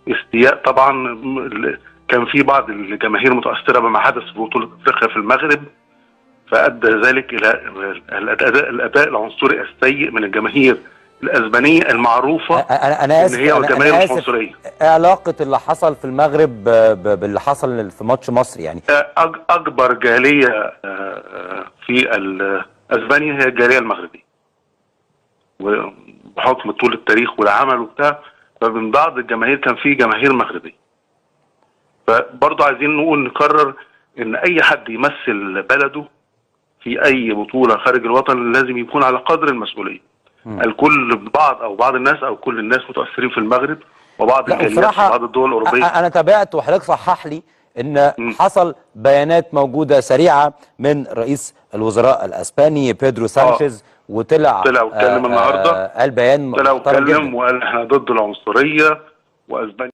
استياء طبعا. كان في بعض الجماهير متاثره بما حدث في بطوله افريقيا في المغرب، فادى ذلك الى الاداء العنصري السيء من الجماهير الاسبانيه المعروفه انا اسف، ان هي والجماهير مش عنصريه. ايه علاقه اللي حصل في المغرب باللي حصل في ماتش مصر يعني؟ اكبر جاليه في اسبانيا هي الجاليه المغربيه، وبحكم طول التاريخ والعمل وبتاع، فمن بعض الجماهير كان في جماهير مغربيه. فبرضه عايزين نقرر ان اي حد يمثل بلده في اي بطوله خارج الوطن لازم يكون على قدر المسؤوليه. الكل بعض الناس او كل الناس متاثرين في المغرب وبعض الجاليات في بعض الدول الاوروبيه. انا تابعت وحضرتك صحح لي ان حصل بيانات موجوده سريعه من رئيس الوزراء الاسباني بيدرو سانشيز، وطلع واتكلم النهارده، قال بيان طلع واتكلم وقال احنا ضد العنصريه، واسبانيا